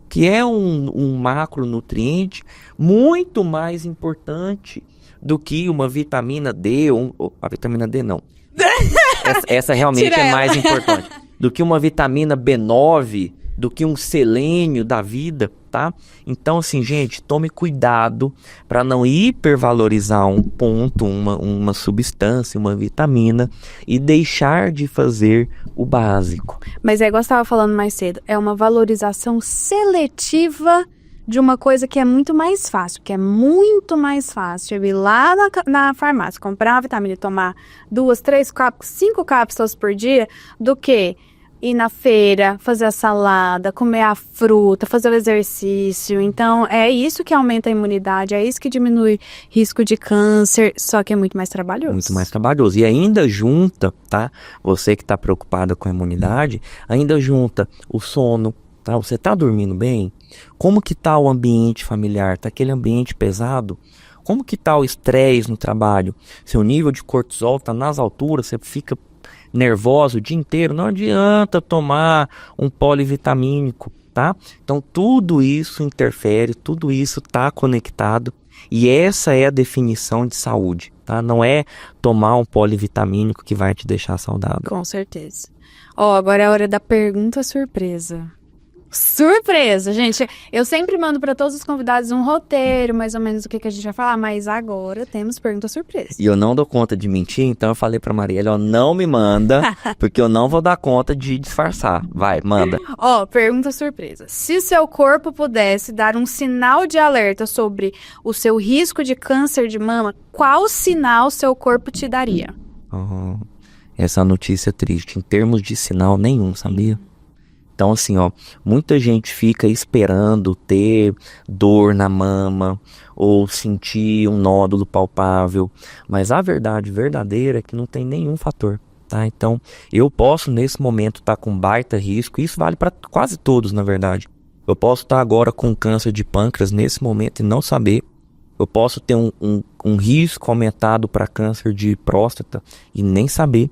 que é um macronutriente muito mais importante do que uma vitamina D, a vitamina D não. Essa realmente é mais importante. Do que uma vitamina B9, do que um selênio da vida, tá? Então, assim, gente, tome cuidado para não hipervalorizar um ponto, uma substância, uma vitamina e deixar de fazer o básico. Mas é igual você estava falando mais cedo, é uma valorização seletiva de uma coisa que é muito mais fácil, eu ir lá na farmácia, comprar uma vitamina e tomar 2, 3, 5 cápsulas por dia, do que ir na feira, fazer a salada, comer a fruta, fazer o exercício. Então, é isso que aumenta a imunidade, é isso que diminui risco de câncer, só que é muito mais trabalhoso. Muito mais trabalhoso. E ainda junta, tá? Você que está preocupado com a imunidade, ainda junta o sono, tá? Você está dormindo bem? Como que tá o ambiente familiar? Tá aquele ambiente pesado? Como que tá o estresse no trabalho? Seu nível de cortisol tá nas alturas, você fica nervosa o dia inteiro, não adianta tomar um polivitamínico, tá? Então tudo isso interfere, tudo isso tá conectado e essa é a definição de saúde, tá? tá? Não é tomar um polivitamínico que vai te deixar saudável. Com certeza. Ó, agora é a hora da pergunta surpresa. Surpresa, gente! Eu sempre mando para todos os convidados um roteiro, mais ou menos o que a gente vai falar, mas agora temos pergunta surpresa. E eu não dou conta de mentir, então eu falei pra Marielle, ó, não me manda, porque eu não vou dar conta de disfarçar. Vai, manda. Ó, pergunta surpresa. Se seu corpo pudesse dar um sinal de alerta sobre o seu risco de câncer de mama, qual sinal seu corpo te daria? Essa notícia é triste. Em termos de sinal, nenhum, sabia? Então, assim, ó, muita gente fica esperando ter dor na mama ou sentir um nódulo palpável, mas a verdade verdadeira é que não tem nenhum fator, tá? Então, eu posso, nesse momento, estar com baita risco, e isso vale para quase todos, na verdade. Eu posso estar agora com câncer de pâncreas nesse momento e não saber. Eu posso ter um risco aumentado para câncer de próstata e nem saber.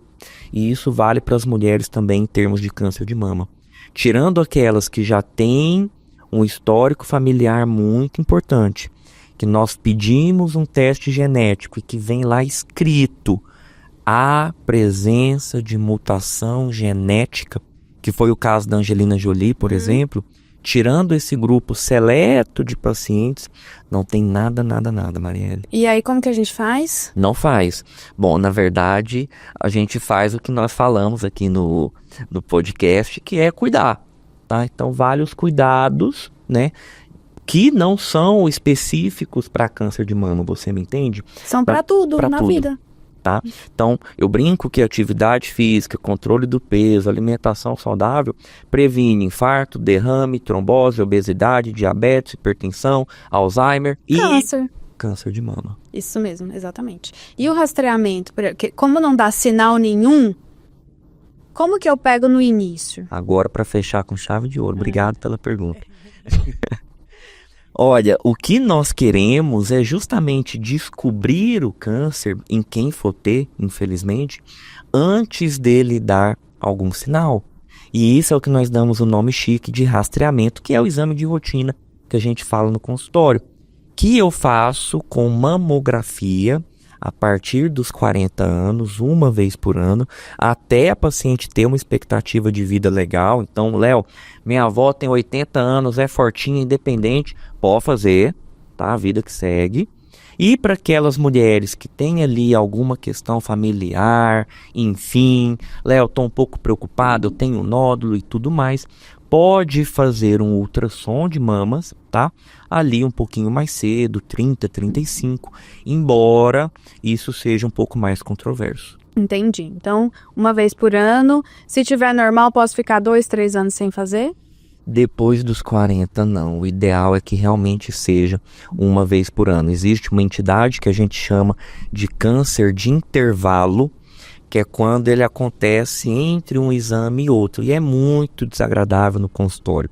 E isso vale para as mulheres também em termos de câncer de mama. Tirando aquelas que já têm um histórico familiar muito importante, que nós pedimos um teste genético e que vem lá escrito a presença de mutação genética, que foi o caso da Angelina Jolie, por exemplo, tirando esse grupo seleto de pacientes, não tem nada, Marielle. E aí, como que a gente faz? Não faz. Bom, na verdade, a gente faz o que nós falamos aqui no podcast, que é cuidar, tá? Então, vários cuidados, né? Que não são específicos para câncer de mama, você me entende? São para tudo na vida. Tá? Então, eu brinco que atividade física, controle do peso, alimentação saudável previne infarto, derrame, trombose, obesidade, diabetes, hipertensão, Alzheimer e câncer de mama. Isso mesmo, exatamente. E o rastreamento? Porque como não dá sinal nenhum, como que eu pego no início? Agora, para fechar com chave de ouro. Obrigado pela pergunta. Olha, o que nós queremos é justamente descobrir o câncer em quem for ter, infelizmente, antes dele dar algum sinal. E isso é o que nós damos o nome chique de rastreamento, que é o exame de rotina que a gente fala no consultório, que eu faço com mamografia a partir dos 40 anos, uma vez por ano, até a paciente ter uma expectativa de vida legal. Então, Léo, minha avó tem 80 anos, é fortinha, independente, pode fazer, tá? A vida que segue. E para aquelas mulheres que têm ali alguma questão familiar, enfim, Léo, estou um pouco preocupado, eu tenho nódulo e tudo mais, pode fazer um ultrassom de mamas, tá? Ali um pouquinho mais cedo, 30, 35, embora isso seja um pouco mais controverso. Entendi. Então, uma vez por ano, se tiver normal, posso ficar 2, 3 anos sem fazer? Depois dos 40, não. O ideal é que realmente seja uma vez por ano. Existe uma entidade que a gente chama de câncer de intervalo, que é quando ele acontece entre um exame e outro, e é muito desagradável no consultório.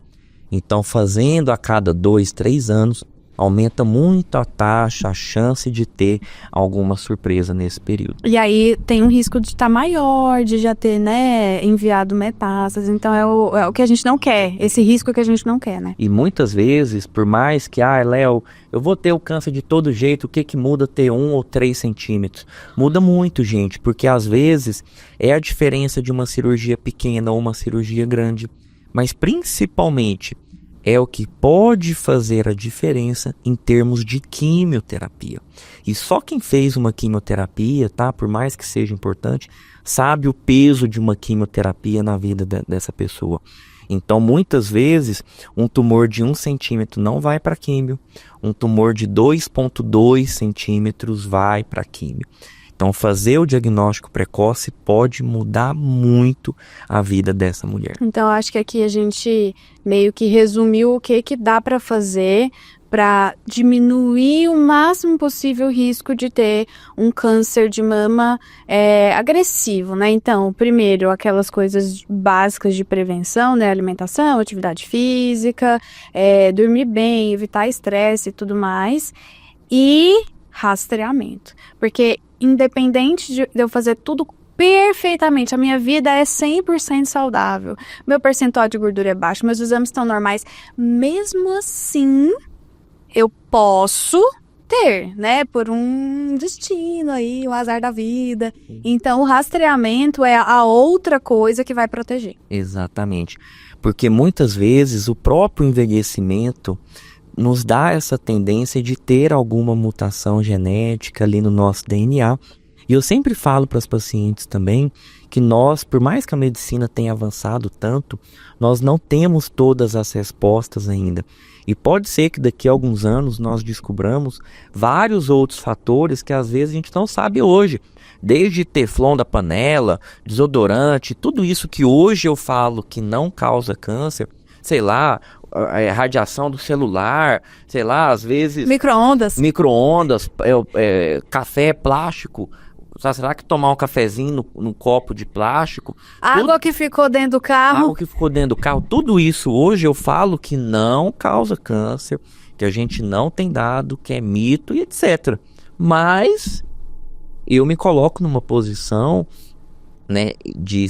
Então, fazendo a cada 2, 3 anos, aumenta muito a taxa, a chance de ter alguma surpresa nesse período. E aí tem um risco de estar maior, de já ter, né, enviado metástases. Então é o que a gente não quer, esse risco que a gente não quer, né? E muitas vezes, por mais que, Léo, eu vou ter o câncer de todo jeito, o que muda ter 1 ou 3 centímetros? Muda muito, gente, porque às vezes é a diferença de uma cirurgia pequena ou uma cirurgia grande. Mas principalmente é o que pode fazer a diferença em termos de quimioterapia. E só quem fez uma quimioterapia, tá? Por mais que seja importante, sabe o peso de uma quimioterapia na vida dessa pessoa. Então, muitas vezes, um tumor de 1 centímetro não vai para químio, um tumor de 2,2 centímetros vai para químio. Então, fazer o diagnóstico precoce pode mudar muito a vida dessa mulher. Então, acho que aqui a gente meio que resumiu o que dá para fazer para diminuir o máximo possível o risco de ter um câncer de mama agressivo, né? Então, primeiro, aquelas coisas básicas de prevenção, né? Alimentação, atividade física, dormir bem, evitar estresse e tudo mais. E rastreamento. Porque independente de eu fazer tudo perfeitamente, a minha vida é 100% saudável, meu percentual de gordura é baixo, meus exames estão normais, mesmo assim, eu posso ter, né? Por um destino aí, o azar da vida. Então, o rastreamento é a outra coisa que vai proteger. Exatamente. Porque muitas vezes o próprio envelhecimento nos dá essa tendência de ter alguma mutação genética ali no nosso DNA. E eu sempre falo para as pacientes também que nós, por mais que a medicina tenha avançado tanto, nós não temos todas as respostas ainda. E pode ser que daqui a alguns anos nós descobramos vários outros fatores que às vezes a gente não sabe hoje. Desde teflon da panela, desodorante, tudo isso que hoje eu falo que não causa câncer, sei lá, radiação do celular, sei lá, às vezes... Micro-ondas, café plástico. Será que tomar um cafezinho num copo de plástico... água que ficou dentro do carro. Água que ficou dentro do carro. Tudo isso hoje eu falo que não causa câncer, que a gente não tem dado, que é mito e etc. Mas eu me coloco numa posição, né, de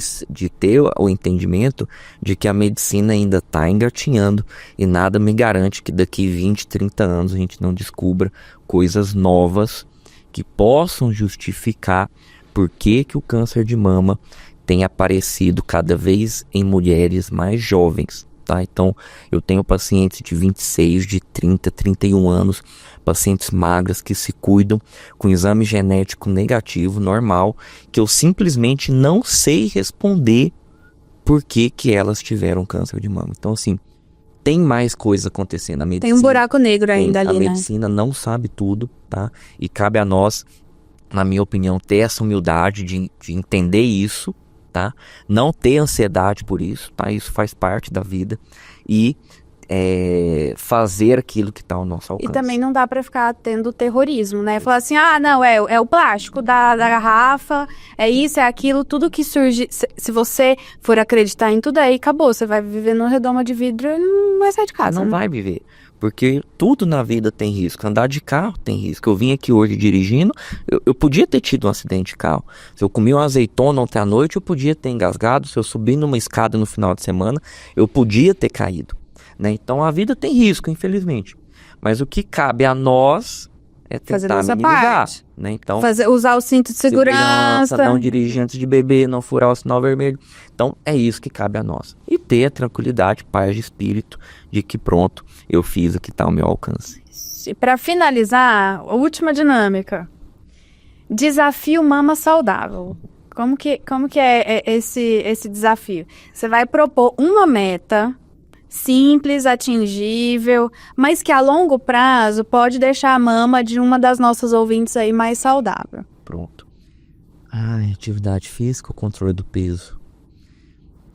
ter o entendimento de que a medicina ainda está engatinhando e nada me garante que daqui 20, 30 anos a gente não descubra coisas novas que possam justificar por que o câncer de mama tem aparecido cada vez em mulheres mais jovens, tá? Então, eu tenho pacientes de 26, de 30, 31 anos, pacientes magras que se cuidam com exame genético negativo, normal, que eu simplesmente não sei responder por que elas tiveram câncer de mama. Então, assim, tem mais coisa acontecendo na medicina. Tem um buraco negro ainda ali, né? A né? medicina não sabe tudo, tá? E cabe a nós, na minha opinião, ter essa humildade de entender isso, tá? Não ter ansiedade por isso, tá? Isso faz parte da vida. E fazer aquilo que está ao nosso alcance. E também não dá pra ficar tendo terrorismo, né? Falar assim, não, é o plástico da garrafa, é isso, é aquilo, tudo que surge. Se você for acreditar em tudo aí, acabou. Você vai viver numa redoma de vidro e não vai sair de casa. Não vai viver. Porque tudo na vida tem risco. Andar de carro tem risco. Eu vim aqui hoje dirigindo, eu podia ter tido um acidente de carro. Se eu comi uma azeitona ontem à noite, eu podia ter engasgado. Se eu subir numa escada no final de semana, eu podia ter caído. Né? Então a vida tem risco, infelizmente. Mas o que cabe a nós é tentar minimizar. Né? Então, usar o cinto de segurança. Não dirigir antes de beber, não furar o sinal vermelho. Então é isso que cabe a nós. E ter a tranquilidade, paz de espírito, de que pronto, eu fiz o que está ao meu alcance. E para finalizar, a última dinâmica. Desafio mama saudável. Como que é esse desafio? Você vai propor uma meta simples, atingível, mas que a longo prazo pode deixar a mama de uma das nossas ouvintes aí mais saudável. Pronto. Atividade física ou controle do peso?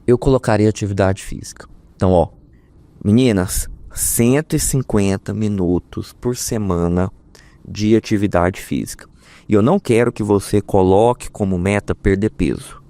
Eu colocaria atividade física. Então, meninas, 150 minutos por semana de atividade física. E eu não quero que você coloque como meta perder peso,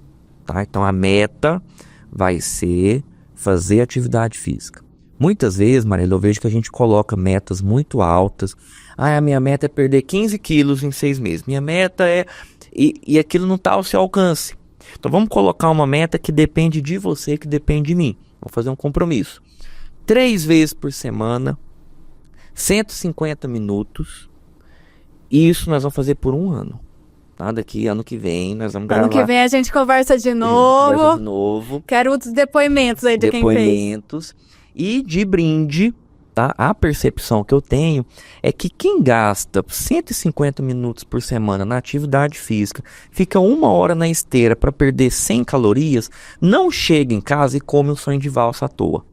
tá? Então, a meta vai ser fazer atividade física. Muitas vezes, Mariela, eu vejo que a gente coloca metas muito altas. A minha meta é perder 15 quilos em 6 meses. Minha meta é... E aquilo não está ao seu alcance. Então vamos colocar uma meta que depende de você, que depende de mim. Vamos fazer um compromisso. 3 vezes por semana, 150 minutos. E isso nós vamos fazer por um ano. Tá? Daqui ano que vem nós vamos gravar. Ano que vem a gente conversa de novo. Quero os depoimentos aí de quem fez. E de brinde, tá? A percepção que eu tenho é que quem gasta 150 minutos por semana na atividade física, fica 1 hora na esteira para perder 100 calorias, não chega em casa e come um sonho de valsa à toa.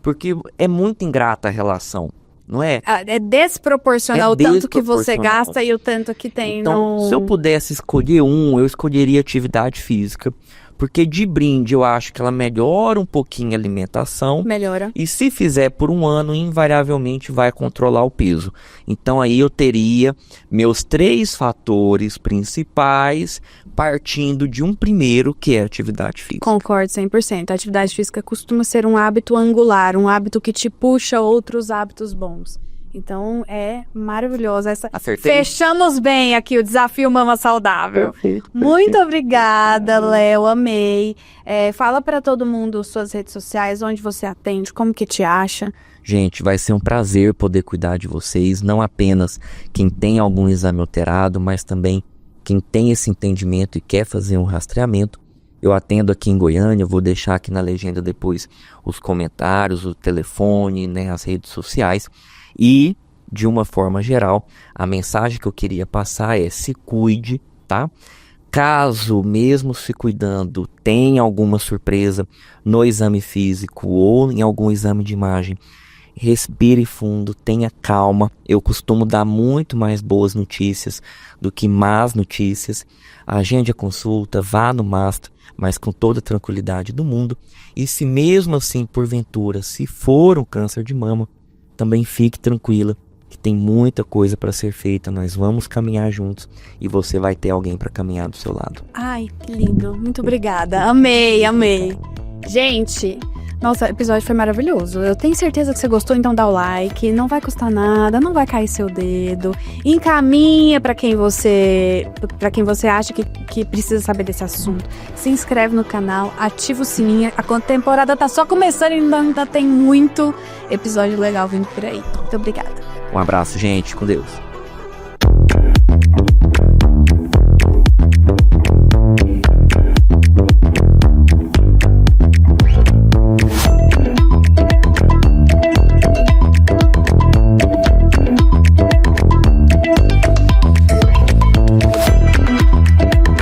Porque é muito ingrata a relação. Não é? É desproporcional o tanto que você gasta e o tanto que tem. Então, se eu pudesse escolher eu escolheria atividade física. Porque de brinde eu acho que ela melhora um pouquinho a alimentação. Melhora. E se fizer por um ano, invariavelmente vai controlar o peso. Então aí eu teria meus 3 fatores principais partindo de um primeiro, que é a atividade física. Concordo 100%. A atividade física costuma ser um hábito angular, um hábito que te puxa outros hábitos bons. Então, é maravilhosa essa. Acertei. Fechamos bem aqui o desafio Mama Saudável. Perfeito. Muito obrigada, Léo, amei. Fala para todo mundo suas redes sociais, onde você atende, como que te acha. Gente, vai ser um prazer poder cuidar de vocês, não apenas quem tem algum exame alterado, mas também quem tem esse entendimento e quer fazer um rastreamento. Eu atendo aqui em Goiânia, vou deixar aqui na legenda depois os comentários, o telefone, né, as redes sociais. E, de uma forma geral, a mensagem que eu queria passar é: se cuide, tá? Caso, mesmo se cuidando, tenha alguma surpresa no exame físico ou em algum exame de imagem, respire fundo, tenha calma. Eu costumo dar muito mais boas notícias do que más notícias. Agende a consulta, vá no mastro, mas com toda a tranquilidade do mundo. E se mesmo assim, porventura, se for um câncer de mama, também fique tranquila, que tem muita coisa para ser feita. Nós vamos caminhar juntos e você vai ter alguém para caminhar do seu lado. Ai, que lindo. Muito obrigada. Amei, amei. Gente, nossa, o episódio foi maravilhoso. Eu tenho certeza que você gostou, então dá o like. Não vai custar nada, não vai cair seu dedo. Encaminha para quem você acha que precisa saber desse assunto. Se inscreve no canal, ativa o sininho. A temporada tá só começando e ainda tem muito episódio legal vindo por aí. Muito obrigada. Um abraço, gente. Com Deus.